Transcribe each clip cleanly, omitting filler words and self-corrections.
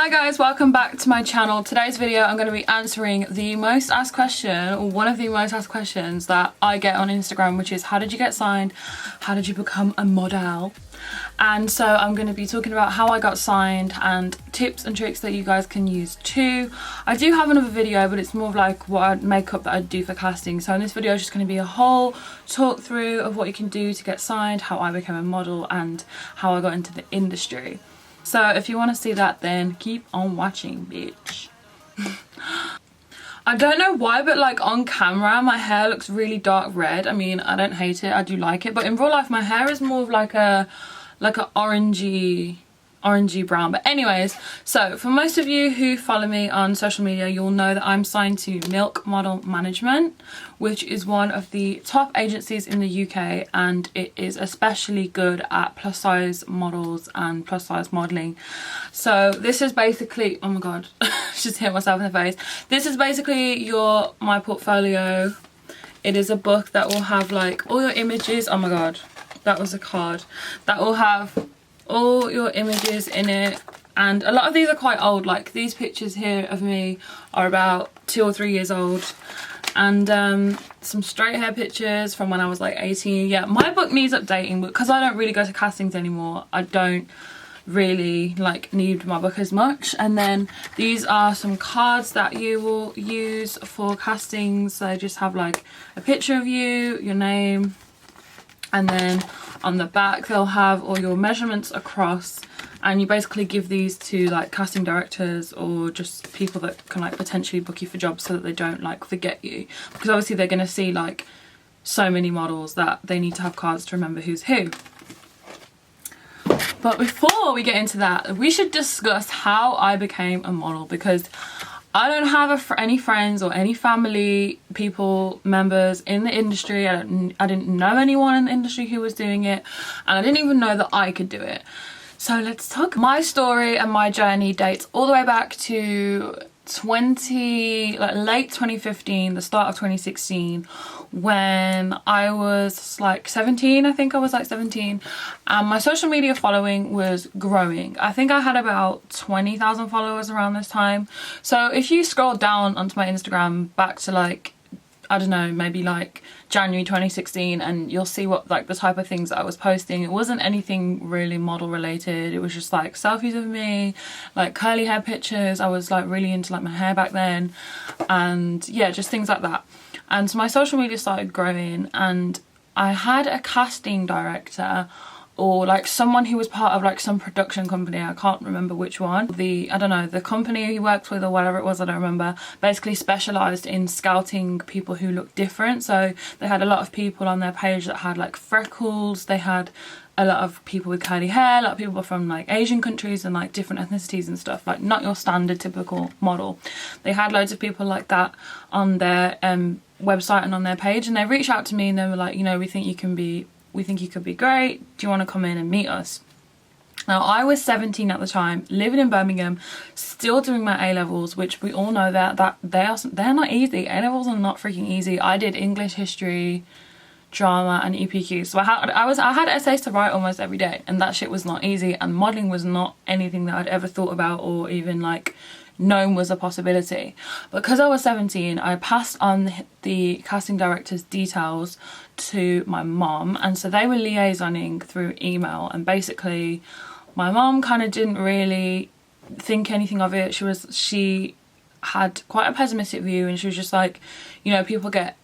Hi guys, welcome back to my channel. Today's video I'm going to be answering the most asked question, or one of the most asked questions that I get on Instagram, which is how did you get signed? How did you become a model? And so I'm going to be talking about how I got signed and tips and tricks that you guys can use too. I do have another video, but it's more of like what makeup that I do for casting. So in this video is just going to be a whole talk through of what you can do to get signed, how I became a model and how I got into the industry. So if you want to see that, then keep on watching, bitch. I don't know why, but like on camera my hair looks really dark red. I mean, I don't hate it, I do like it, but in real life my hair is more of like a orangey brown. But anyways, so for most of you who follow me on social media, you'll know that I'm signed to Milk Model Management, which is one of the top agencies in the UK, and it is especially good at plus size models and plus size modeling. So this is basically, oh my god, just hit myself in the face. This is basically my portfolio. It is a book that will have like all your images. Oh my god, that was a card that will have all your images in it, and a lot of these are quite old. Like these pictures here of me are about 2 or 3 years old, and some straight hair pictures from when I was like 18. Yeah, my book needs updating, but because I don't really go to castings anymore, I don't really like need my book as much. And then these are some cards that you will use for castings. So just have like a picture of you, your name, and then on the back they'll have all your measurements across, and you basically give these to like casting directors or just people that can like potentially book you for jobs, so that they don't like forget you, because obviously they're going to see like so many models that they need to have cards to remember who's who. But before we get into that, we should discuss how I became a model, because I don't have any friends or any family members in the industry. I didn't know anyone in the industry who was doing it, and I didn't even know that I could do it. So let's talk. My story and my journey dates all the way back to late 2015, the start of 2016, when I was like 17. I think I was like 17, and my social media following was growing. I think I had about 20,000 followers around this time. So if you scroll down onto my Instagram back to like, I don't know, maybe like January 2016, and you'll see what like the type of things that I was posting. It wasn't anything really model related. It was just like selfies of me, like curly hair pictures. I was like really into like my hair back then, and yeah, just things like that. And so my social media started growing, and I had a casting director, or like someone who was part of like some production company. I can't remember which one. I don't know, the company he worked with or whatever it was, I don't remember, basically specialised in scouting people who looked different. So they had a lot of people on their page that had like freckles. They had a lot of people with curly hair, a lot of people from like Asian countries and like different ethnicities and stuff, like not your standard typical model. They had loads of people like that on their website and on their page, and they reached out to me and they were like, you know, we think you could be great. Do you want to come in and meet us? Now I was 17 at the time, living in Birmingham, still doing my A-levels, which we all know that they're not easy. A-levels are not freaking easy. I did English, history, drama and EPQ, so I had essays to write almost every day, and that shit was not easy, and modelling was not anything that I'd ever thought about or even like known was a possibility. Because I was 17, I passed on the casting director's details to my mom, and so they were liaisoning through email, and basically my mom kind of didn't really think anything of it. She had quite a pessimistic view, and she was just like, you know, people get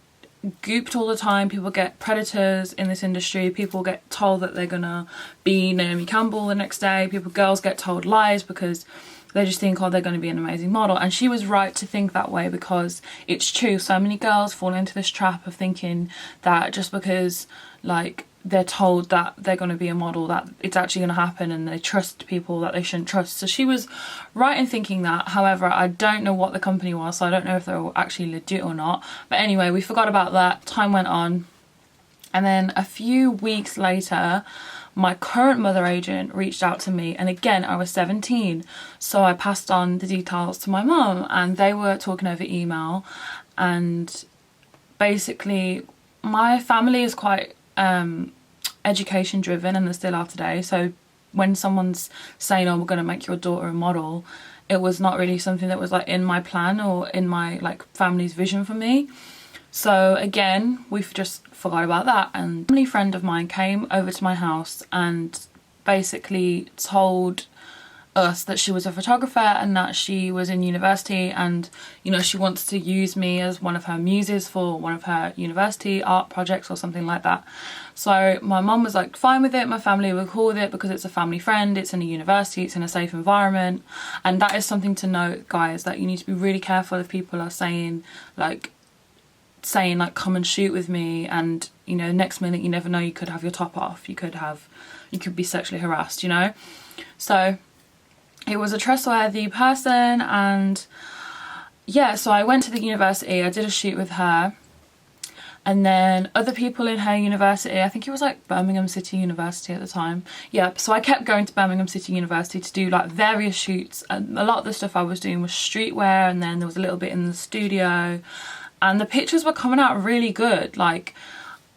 gooped all the time, people get predators in this industry, people get told that they're gonna be Naomi Campbell the next day, girls get told lies because they just think, oh, they're going to be an amazing model. And she was right to think that way, because it's true. So many girls fall into this trap of thinking that just because like they're told that they're going to be a model, that it's actually going to happen, and they trust people that they shouldn't trust. So she was right in thinking that. However, I don't know what the company was, so I don't know if they were actually legit or not. But anyway, we forgot about that. Time went on, and then a few weeks later my current mother agent reached out to me, and again I was 17, so I passed on the details to my mum, and they were talking over email. And basically my family is quite education driven, and they still are today. So when someone's saying, oh, we're going to make your daughter a model, it was not really something that was like in my plan or in my like family's vision for me. So again, we've just forgot about that. And a family friend of mine came over to my house and basically told us that she was a photographer and that she was in university, and you know, she wants to use me as one of her muses for one of her university art projects or something like that. So my mum was like fine with it, my family were cool with it because it's a family friend, it's in a university, it's in a safe environment. And that is something to note, guys, that you need to be really careful if people are saying like come and shoot with me, and you know, next minute you never know, you could have your top off, you could be sexually harassed, you know. So it was a trustworthy person, and yeah, so I went to the university, I did a shoot with her, and then other people in her university, I think it was like Birmingham City University at the time. Yeah, so I kept going to Birmingham City University to do like various shoots, and a lot of the stuff I was doing was streetwear, and then there was a little bit in the studio, and the pictures were coming out really good. Like,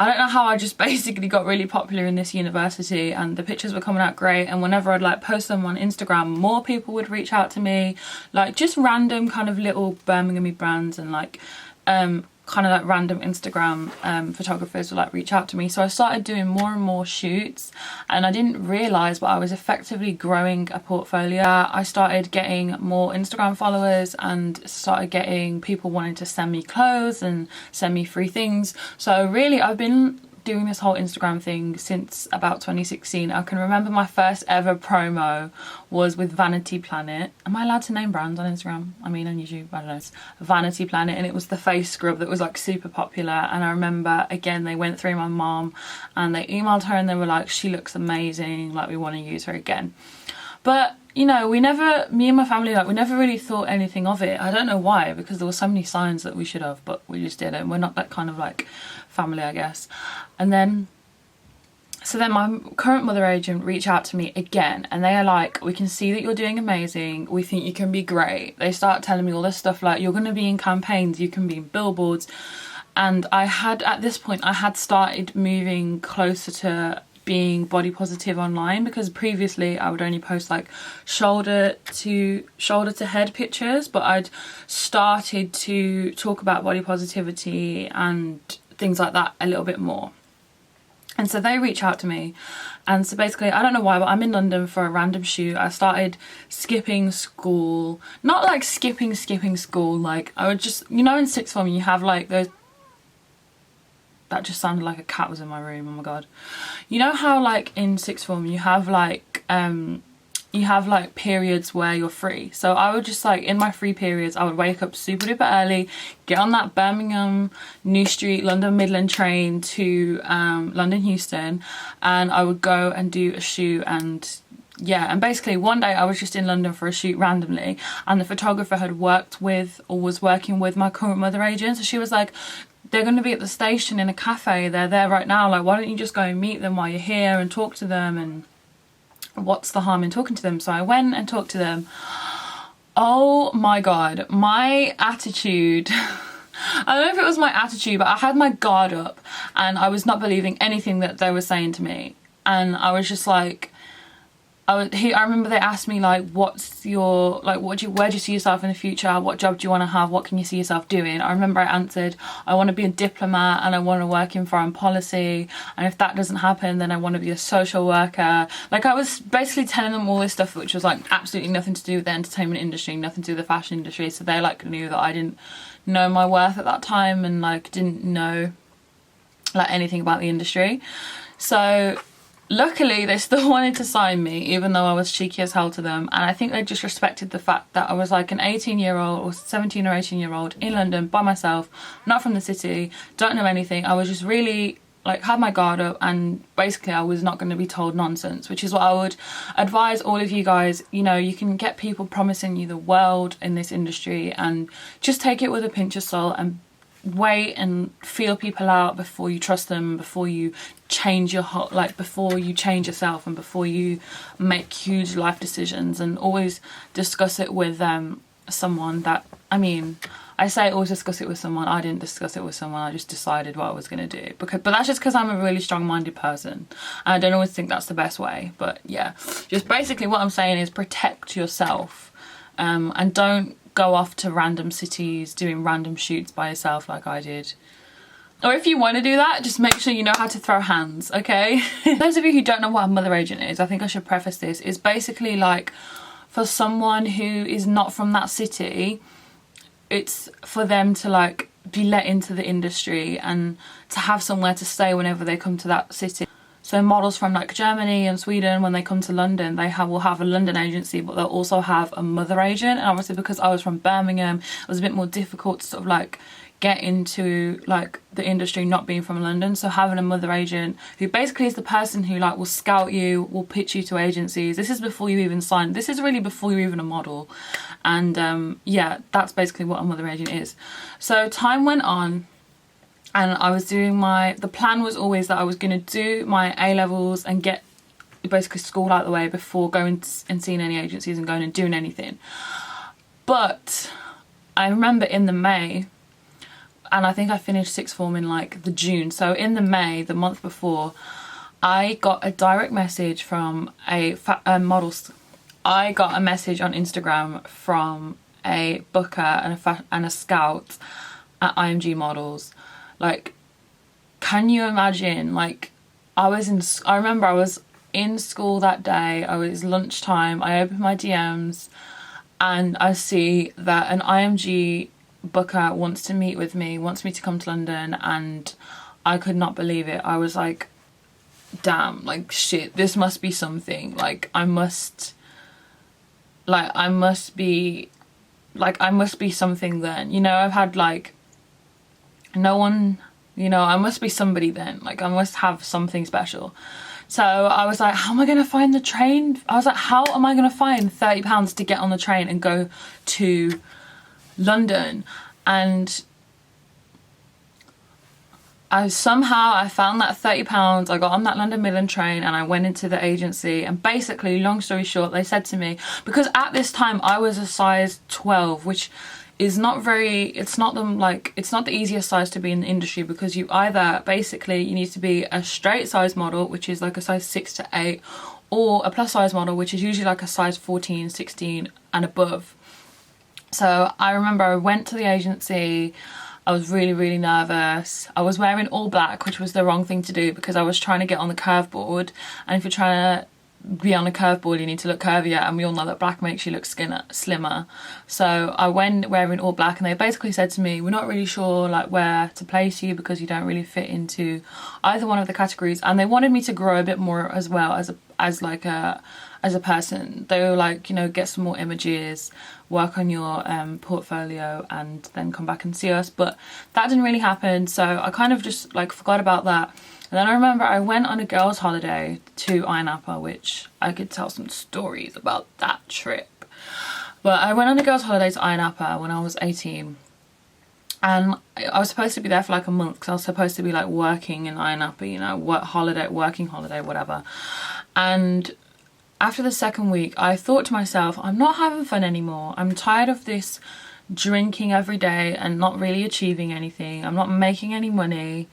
I don't know how I just basically got really popular in this university, and the pictures were coming out great, and whenever I'd like post them on Instagram, more people would reach out to me, like just random kind of little Birmingham-y brands, and like kind of like random Instagram photographers would like reach out to me. So I started doing more and more shoots, and I didn't realise, but I was effectively growing a portfolio. I started getting more Instagram followers and started getting people wanting to send me clothes and send me free things. So really, I've been doing this whole Instagram thing since about 2016. I can remember my first ever promo was with Vanity Planet. Am I allowed to name brands on Instagram? I mean, on YouTube, I don't know. It's Vanity Planet, and it was the face scrub that was like super popular. And I remember, again, they went through my mom and they emailed her and they were like, she looks amazing, like we want to use her again. But you know, me and my family, like, we never really thought anything of it. I don't know why, because there were so many signs that we should have, but we just didn't. We're not that kind of like family, I guess. And then, so then my current mother agent reached out to me again, and they are like, we can see that you're doing amazing, we think you can be great. They start telling me all this stuff like, you're going to be in campaigns, you can be in billboards. And at this point, I had started moving closer to being body positive online, because previously I would only post like shoulder to head pictures, but I'd started to talk about body positivity and things like that a little bit more. And so they reach out to me, and so basically, I don't know why, but I'm in London for a random shoot. I started skipping school, not like skipping school, like I would just, you know, in sixth form you have like those, that just sounded like a cat was in my room, oh my god. You know how like in sixth form you have like periods where you're free? So I would just like, in my free periods, I would wake up super duper early, get on that Birmingham New Street London Midland train to London Euston, and I would go and do a shoot. And yeah, and basically one day I was just in London for a shoot randomly, and the photographer had worked with, or was working with, my current mother agent. So she was like, they're going to be at the station in a cafe, they're there right now, like why don't you just go and meet them while you're here and talk to them, and what's the harm in talking to them? So I went and talked to them. Oh my god, my attitude I don't know if it was my attitude, but I had my guard up and I was not believing anything that they were saying to me. And I was just like, I remember they asked me like, what's your, like, where do you see yourself in the future? What job do you want to have? What can you see yourself doing? I remember I answered, I want to be a diplomat and I want to work in foreign policy. And if that doesn't happen, then I want to be a social worker. Like, I was basically telling them all this stuff, which was like absolutely nothing to do with the entertainment industry, nothing to do with the fashion industry. So they like knew that I didn't know my worth at that time and like didn't know like anything about the industry. So luckily, they still wanted to sign me, even though I was cheeky as hell to them. And I think they just respected the fact that I was like an 18-year-old or 17 or 18-year-old in London by myself, not from the city, don't know anything. I was just really like had my guard up, and basically I was not going to be told nonsense, which is what I would advise all of you guys. You know, you can get people promising you the world in this industry, and just take it with a pinch of salt and wait and feel people out before you trust them, before you change your before you change yourself, and before you make huge life decisions. And always discuss it with someone that, I mean, I say always discuss it with someone. I didn't discuss it with someone. I just decided what I was going to do. But that's just because I'm a really strong-minded person. And I don't always think that's the best way. But yeah, just basically what I'm saying is protect yourself. And don't go off to random cities doing random shoots by yourself like I did. Or if you want to do that, just make sure you know how to throw hands, okay? Those of you who don't know what a mother agent is, I think I should preface this. It's basically like for someone who is not from that city, it's for them to like be let into the industry and to have somewhere to stay whenever they come to that city. So models from like Germany and Sweden, when they come to London, will have a London agency, but they'll also have a mother agent. And obviously because I was from Birmingham, it was a bit more difficult to sort of like get into like the industry not being from London. So having a mother agent who basically is the person who like will scout you, will pitch you to agencies. This is before you even sign. This is really before you're even a model. And yeah, that's basically what a mother agent is. So time went on and I was doing the plan was always that I was going to do my A-levels and get basically school out of the way before going and seeing any agencies and going and doing anything. But I remember in the May, and I think I finished sixth form in like the June. So in the May, the month before, I got a direct message from a model. I got a message on Instagram from a booker and a scout at IMG Models. Like, can you imagine? Like, I remember I was in school that day. It was lunchtime. I opened my DMs and I see that an IMG booker wants to meet with me, wants me to come to London, and I could not believe it. I was like, damn, like shit, this must be something. Like I must be something then. You know, I've had like no one, you know, I must be somebody then. Like I must have something special. So I was like, how am I going to find the train? I was like, how am I going to find £30 to get on the train and go to London? And I found that £30. I got on that London Midland train and I went into the agency, and basically, long story short, they said to me, because at this time I was a size 12, which is not it's not the easiest size to be in the industry, because you need to be a straight size model, which is like a size 6 to 8, or a plus size model, which is usually like a size 14, 16 and above. So I remember I went to the agency. I was really, really nervous. I was wearing all black, which was the wrong thing to do because I was trying to get on the curve board. And if you're trying to be on a curve board, you need to look curvier, and we all know that black makes you look slimmer. So I went wearing all black, and they basically said to me, we're not really sure like where to place you because you don't really fit into either one of the categories. And they wanted me to grow a bit more as well as a person. They were like, you know, get some more images, work on your portfolio, and then come back and see us. But that didn't really happen, so I kind of just like forgot about that. And then I remember I went on a girls' holiday to Ayia Napa, which I could tell some stories about that trip. But I went on a girls' holiday to Ayia Napa when I was 18. And I was supposed to be there for like a month because I was supposed to be like working in Ayia Napa, you know, working holiday, whatever. And after the second week, I thought to myself, I'm not having fun anymore. I'm tired of this drinking every day and not really achieving anything. I'm not making any money.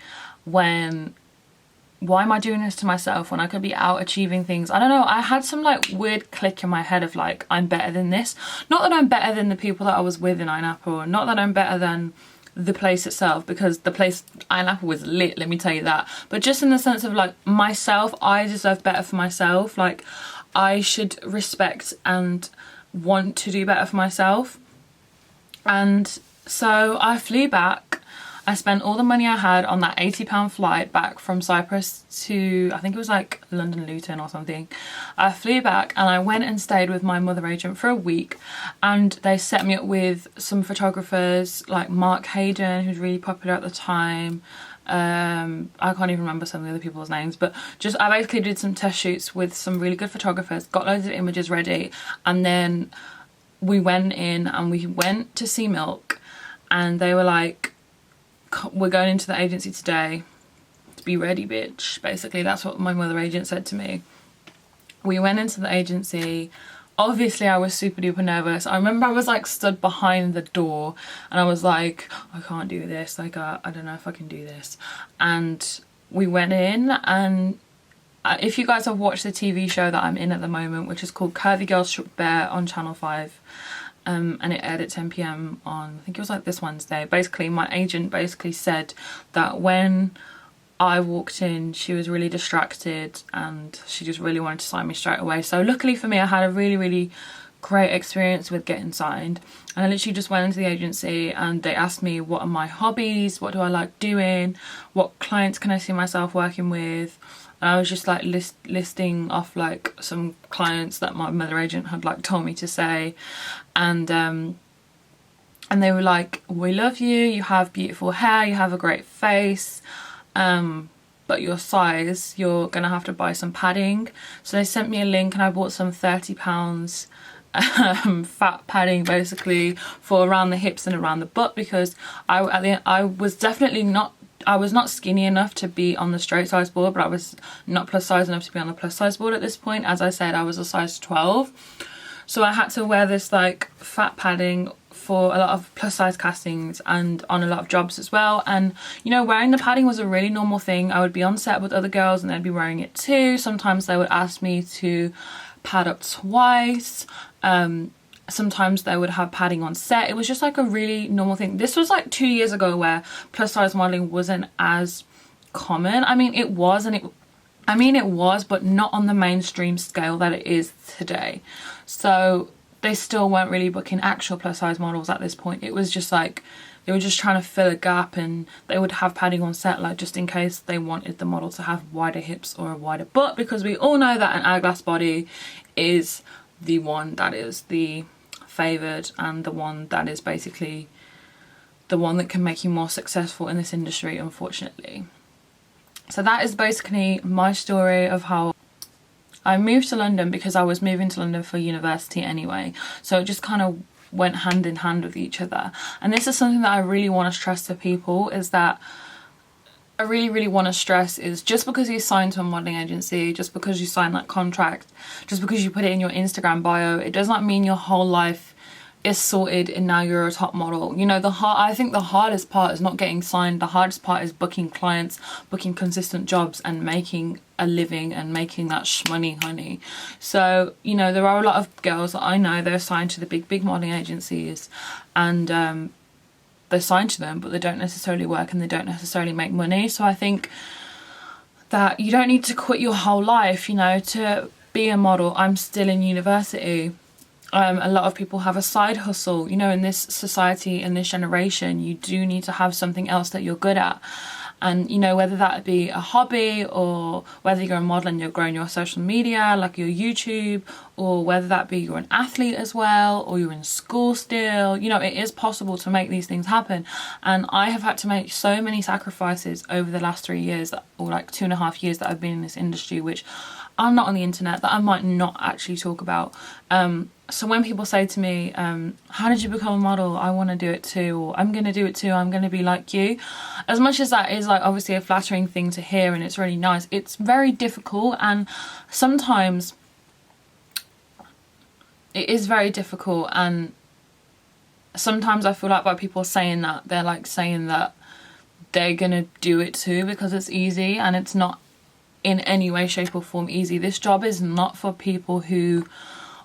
Why am I doing this to myself when I could be out achieving things? I don't know. I had some like weird click in my head of like, I'm better than this. Not that I'm better than the people that I was with in Ayia Napa, or not that I'm better than the place itself, because the place Ayia Napa was lit, let me tell you that. But just in the sense of like myself, I deserve better for myself. Like I should respect and want to do better for myself. And so I flew back. I spent all the money I had on that £80 flight back from Cyprus to, I think it was like London Luton or something. I flew back and I went and stayed with my mother agent for a week, and they set me up with some photographers like Mark Hayden, who's really popular at the time. I can't even remember some of the other people's names, but just I basically did some test shoots with some really good photographers, got loads of images ready, and then we went in and we went to see Milk, and they were like, we're going into the agency today, to be ready, bitch. Basically that's what my mother agent said to me. We went into the agency, obviously I was super duper nervous. I remember I was like stood behind the door and I was like, I can't do this, like I don't know if I can do this. And we went in, and if you guys have watched the TV show that I'm in at the moment, which is called Curvy Girls Shook Bear on Channel 5, and it aired at 10 p.m. on, I think it was like this Wednesday. Basically my agent basically said that when I walked in, she was really distracted and she just really wanted to sign me straight away. So luckily for me, I had a really great experience with getting signed. And I literally just went into the agency and they asked me what are my hobbies, what do I like doing, what clients can I see myself working with. And I was just like listing off like some clients that my mother agent had like told me to say. And they were like, we love you, you have beautiful hair, you have a great face, but your size, you're gonna have to buy some padding. So they sent me a link and I bought some £30 fat padding basically for around the hips and around the butt, because I was definitely not, I was not skinny enough to be on the straight size board, but I was not plus size enough to be on the plus size board at this point. As I said, I was a size 12. So I had to wear this like fat padding for a lot of plus size castings and on a lot of jobs as well. And you know, wearing the padding was a really normal thing. I would be on set with other girls and they'd be wearing it too. Sometimes they would ask me to pad up twice. Sometimes they would have padding on set. It was just like a really normal thing. This was like 2 years ago where plus size modeling wasn't as common. I mean it was, but not on the mainstream scale that it is today. So they still weren't really booking actual plus size models at this point. It was just like they were just trying to fill a gap, and they would have padding on set like just in case they wanted the model to have wider hips or a wider butt, because we all know that an hourglass body is the one that is the favoured and the one that is basically the one that can make you more successful in this industry, unfortunately. So that is basically my story of how I moved to London, because I was moving to London for university anyway. So it just kind of went hand in hand with each other. And this is something that I really want to stress to people, is that I really want to stress is just because you sign to a modelling agency, just because you sign that contract, just because you put it in your Instagram bio, it does not mean your whole life is sorted and now you're a top model. You know, I think the hardest part is not getting signed. The hardest part is booking clients, booking consistent jobs and making a living and making that shmoney, honey. So, you know, there are a lot of girls that I know, they're signed to the big modelling agencies, and they're signed to them, but they don't necessarily work and they don't necessarily make money. So I think that you don't need to quit your whole life, you know, to be a model. I'm still in university. A lot of people have a side hustle. You know, in this society, in this generation, you do need to have something else that you're good at. And, you know, whether that be a hobby, or whether you're a model and you're growing your social media, like your YouTube, or whether that be you're an athlete as well, or you're in school still, you know, it is possible to make these things happen. And I have had to make so many sacrifices over the last 3 years, or like 2.5 years that I've been in this industry, which I'm not on the internet, that I might not actually talk about. So when people say to me, how did you become a model? I want to do it too, or I'm going to do it too, I'm going to be like you. As much as that is like obviously a flattering thing to hear and it's really nice, it's very difficult, and sometimes it is very difficult. And sometimes I feel like by people saying that, they're like saying that they're going to do it too because it's easy, and it's not in any way, shape or form easy. This job is not for people who,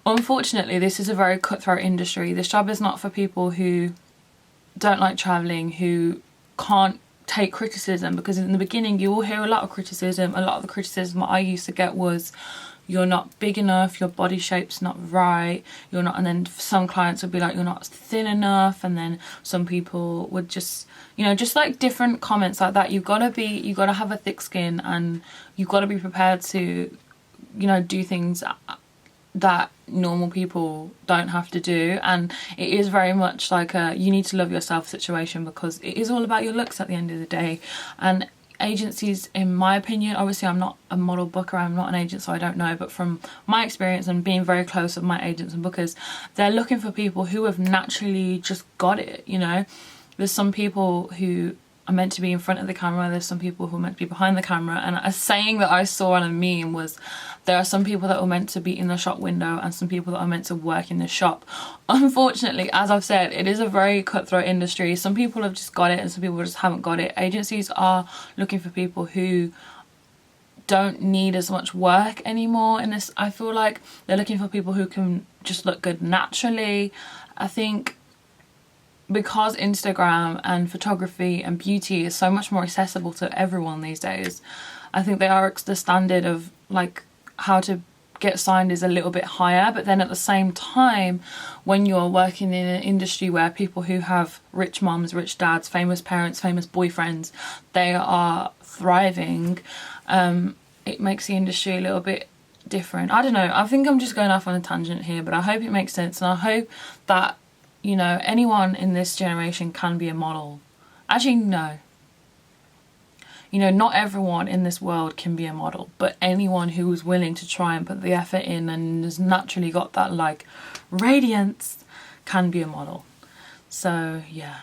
unfortunately, this is a very cutthroat industry. This job is not for people who don't like travelling, who can't take criticism, because in the beginning you will hear a lot of criticism. A lot of the criticism I used to get was, you're not big enough, your body shape's not right, you're not, and then some clients would be like, you're not thin enough, and then some people would just, you know, just like different comments like that. You've got to have a thick skin, and you've got to be prepared to, you know, do things that normal people don't have to do. And it is very much like a you need to love yourself situation, because it is all about your looks at the end of the day. And agencies, in my opinion, obviously I'm not a model booker, I'm not an agent, so I don't know, but from my experience and being very close with my agents and bookers, they're looking for people who have naturally just got it, you know. There's some people who are meant to be in front of the camera, there's some people who are meant to be behind the camera. And a saying that I saw on a meme was, there are some people that were meant to be in the shop window and some people that are meant to work in the shop. Unfortunately, as I've said, it is a very cutthroat industry. Some people have just got it and some people just haven't got it. Agencies are looking for people who don't need as much work anymore in this. I feel like they're looking for people who can just look good naturally. I think because Instagram and photography and beauty is so much more accessible to everyone these days, I think the standard of like how to get signed is a little bit higher. But then at the same time, when you're working in an industry where people who have rich moms, rich dads, famous parents, famous boyfriends, they are thriving, it makes the industry a little bit different. I don't know, I think I'm just going off on a tangent here, but I hope it makes sense, and I hope that, you know, anyone in this generation can be a model. Actually, no. You know, not everyone in this world can be a model, but anyone who is willing to try and put the effort in and has naturally got that like radiance can be a model. So yeah.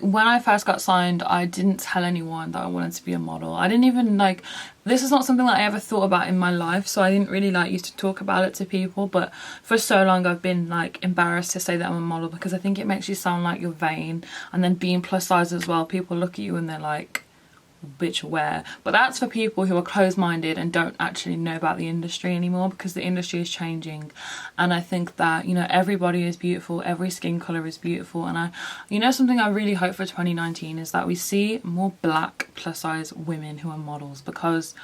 When I first got signed, I didn't tell anyone that I wanted to be a model. I didn't even like, this is not something that I ever thought about in my life, so I didn't really like used to talk about it to people. But for so long I've been like embarrassed to say that I'm a model, because I think it makes you sound like you're vain. And then being plus size as well, people look at you and they're like, bitch, where? But that's for people who are closed-minded and don't actually know about the industry anymore, because the industry is changing. And I think that, you know, everybody is beautiful, every skin colour is beautiful. And you know, something I really hope for 2019 is that we see more black plus size women who are models, because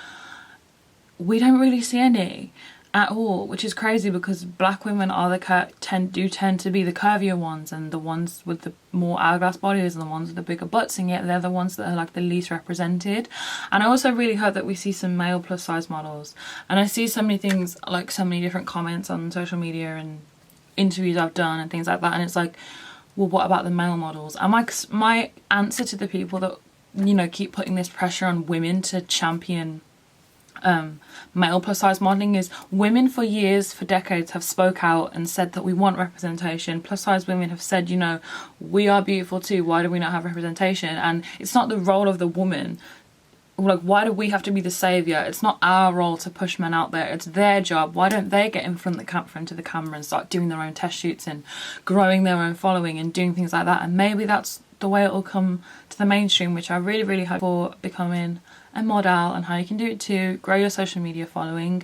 we don't really see any at all, which is crazy, because black women are tend to be the curvier ones and the ones with the more hourglass bodies and the ones with the bigger butts, and yet they're the ones that are like the least represented. And I also really hope that we see some male plus size models. And I see so many things, like so many different comments on social media and interviews I've done and things like that, and it's like, well, what about the male models? And my answer to the people that, you know, keep putting this pressure on women to champion male plus size modeling is, women for years, for decades, have spoke out and said that we want representation. Plus size women have said, you know, we are beautiful too, why do we not have representation? And it's not the role of the woman. Like, why do we have to be the saviour? It's not our role to push men out there, it's their job. Why don't they get in front of the camera and start doing their own test shoots and growing their own following and doing things like that? And maybe that's the way it will come to the mainstream, which I really, really hope for, becoming a model, and how you can do it too. Grow your social media following,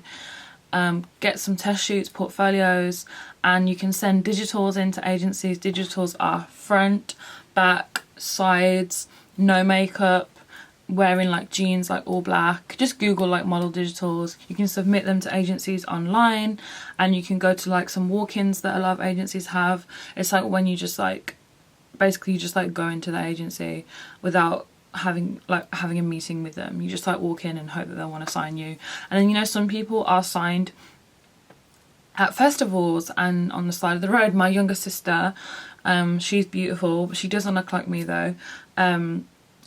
get some test shoots, portfolios, and you can send digitals into agencies. Digitals are front, back, sides, no makeup, wearing like jeans, like all black. Just Google like model digitals. You can submit them to agencies online, and you can go to like some walk-ins that a lot of agencies have. It's like when you just like, basically you just like go into the agency without having a meeting with them. You just like walk in and hope that they'll want to sign you. And then, you know, some people are signed at festivals and on the side of the road. My younger sister, she's beautiful, but she doesn't look like me though.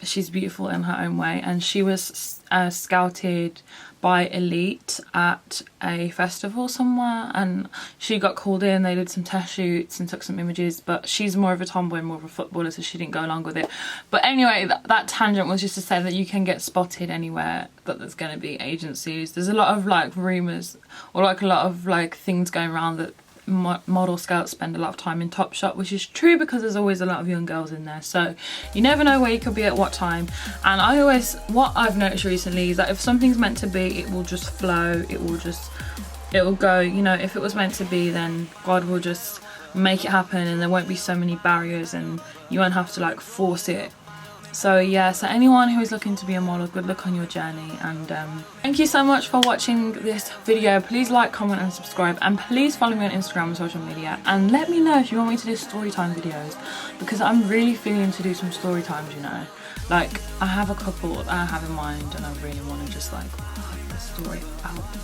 She's beautiful in her own way, and she was scouted by Elite at a festival somewhere, and she got called in. They did some test shoots and took some images, but she's more of a tomboy, more of a footballer, so she didn't go along with it. But anyway, that tangent was just to say that you can get spotted anywhere that there's going to be agencies. There's a lot of like rumours, or like a lot of like things going around that model scouts spend a lot of time in Topshop, which is true, because there's always a lot of young girls in there, so you never know where you could be at what time. And what I've noticed recently is that if something's meant to be, it will just flow, it will go, you know. If it was meant to be, then God will just make it happen, and there won't be so many barriers, and you won't have to like force it. So yeah, so anyone who is looking to be a model, good luck on your journey. And thank you so much for watching this video. Please like, comment and subscribe, and please follow me on Instagram and social media, and let me know if you want me to do story time videos, because I'm really feeling to do some story times, you know. Like, I have a couple that I have in mind, and I really want to just like put the story out.